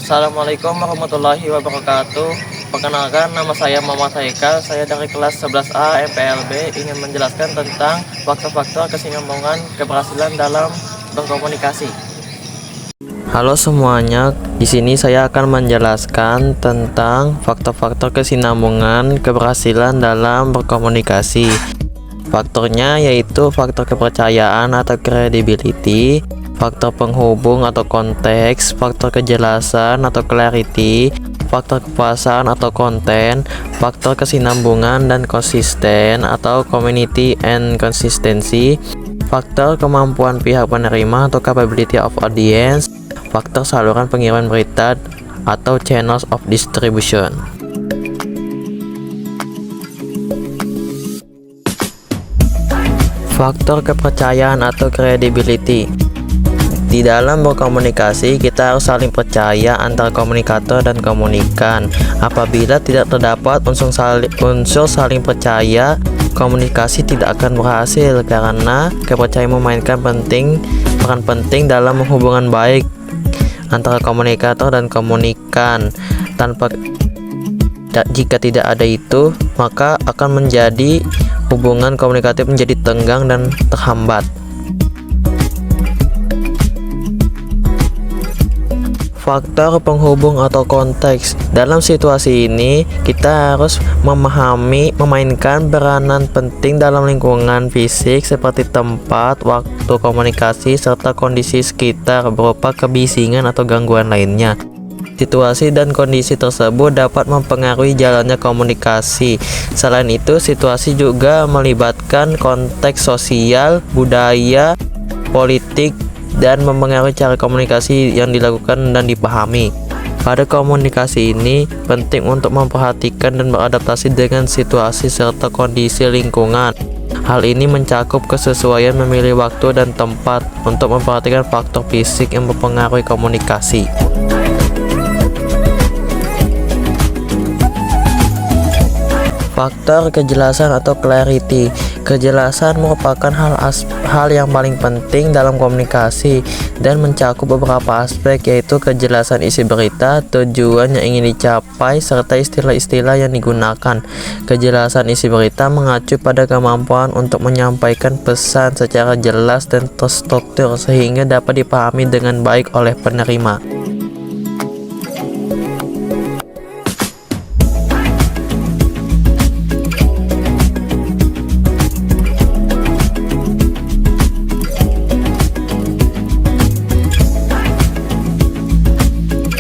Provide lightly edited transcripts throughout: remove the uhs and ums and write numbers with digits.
Assalamualaikum warahmatullahi wabarakatuh. Perkenalkan, nama saya Muhammad Haikal. Saya dari kelas 11A MPLB ingin menjelaskan tentang faktor-faktor kesinambungan keberhasilan dalam berkomunikasi. Halo semuanya, di sini saya akan menjelaskan tentang faktor-faktor kesinambungan keberhasilan dalam berkomunikasi. Faktornya yaitu faktor kepercayaan atau credibility, faktor penghubung atau konteks, faktor kejelasan atau clarity, faktor kepuasan atau konten, faktor kesinambungan dan konsisten atau community and consistency, faktor kemampuan pihak penerima atau capability of audience, faktor saluran pengiriman berita atau channels of distribution. Faktor kepercayaan atau credibility. Di dalam berkomunikasi, kita harus saling percaya antara komunikator dan komunikan. Apabila tidak terdapat unsur saling percaya, komunikasi tidak akan berhasil karena kepercayaan memainkan peran penting dalam hubungan baik antara komunikator dan komunikan. Jika tidak ada itu, maka akan menjadi hubungan komunikatif menjadi tenggang dan terhambat. Faktor penghubung atau konteks. Dalam situasi ini, kita harus memainkan peranan penting dalam lingkungan fisik seperti tempat, waktu komunikasi, serta kondisi sekitar berupa kebisingan atau gangguan lainnya. Situasi dan kondisi tersebut dapat mempengaruhi jalannya komunikasi. Selain itu, situasi juga melibatkan konteks sosial, budaya, politik, dan mempengaruhi cara komunikasi yang dilakukan dan dipahami. Pada komunikasi ini, penting untuk memperhatikan dan beradaptasi dengan situasi serta kondisi lingkungan. Hal ini mencakup kesesuaian memilih waktu dan tempat untuk memperhatikan faktor fisik yang mempengaruhi komunikasi. Faktor kejelasan atau clarity. Kejelasan merupakan hal yang paling penting dalam komunikasi dan mencakup beberapa aspek, yaitu kejelasan isi berita, tujuan yang ingin dicapai, serta istilah-istilah yang digunakan. Kejelasan isi berita mengacu pada kemampuan untuk menyampaikan pesan secara jelas dan terstruktur sehingga dapat dipahami dengan baik oleh penerima.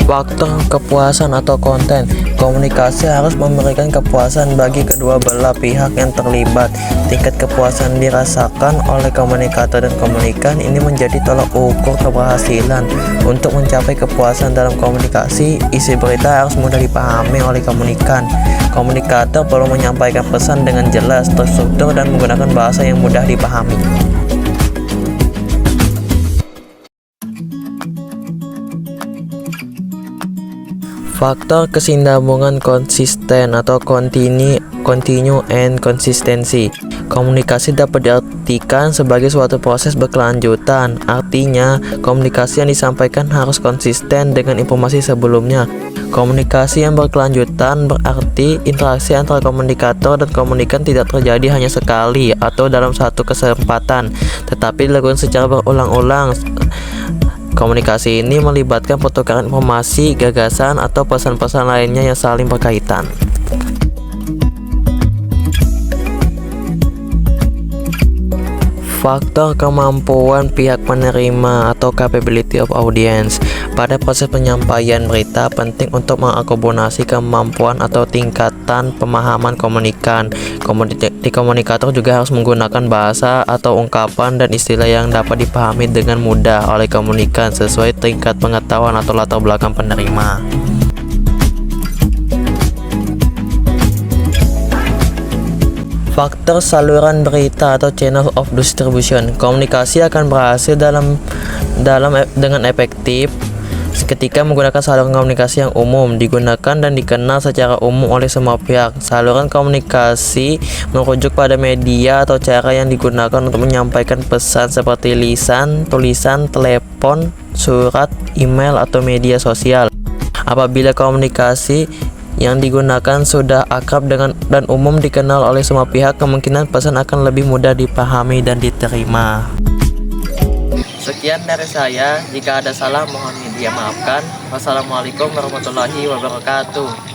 Faktor kepuasan atau konten. Komunikasi harus memberikan kepuasan bagi kedua belah pihak yang terlibat. Tingkat kepuasan dirasakan oleh komunikator dan komunikan ini menjadi tolak ukur keberhasilan. Untuk mencapai kepuasan dalam komunikasi, isi berita harus mudah dipahami oleh komunikan. Komunikator perlu menyampaikan pesan dengan jelas, terstruktur, dan menggunakan bahasa yang mudah dipahami. Faktor kesinambungan konsisten atau continue and consistency. Komunikasi dapat diartikan sebagai suatu proses berkelanjutan. Artinya, komunikasi yang disampaikan harus konsisten dengan informasi sebelumnya. Komunikasi yang berkelanjutan berarti interaksi antara komunikator dan komunikan tidak terjadi hanya sekali atau dalam satu kesempatan, tetapi dilakukan secara berulang-ulang. Komunikasi ini melibatkan pertukaran informasi, gagasan, atau pesan-pesan lainnya yang saling berkaitan. Faktor kemampuan pihak penerima atau capability of audience. Pada proses penyampaian berita, penting untuk mengakomodasi kemampuan atau tingkatan pemahaman komunikan. Komunikator juga harus menggunakan bahasa atau ungkapan dan istilah yang dapat dipahami dengan mudah oleh komunikan sesuai tingkat pengetahuan atau latar belakang penerima. Faktor saluran berita atau channel of distribution. Komunikasi akan berhasil dengan efektif ketika menggunakan saluran komunikasi yang umum, digunakan dan dikenal secara umum oleh semua pihak. Saluran komunikasi merujuk pada media atau cara yang digunakan untuk menyampaikan pesan seperti lisan, tulisan, telepon, surat, email, atau media sosial. Apabila komunikasi yang digunakan sudah akrab dan umum dikenal oleh semua pihak, kemungkinan pesan akan lebih mudah dipahami dan diterima. Sekian dari saya, jika ada salah mohon dimaafkan. Wassalamualaikum warahmatullahi wabarakatuh.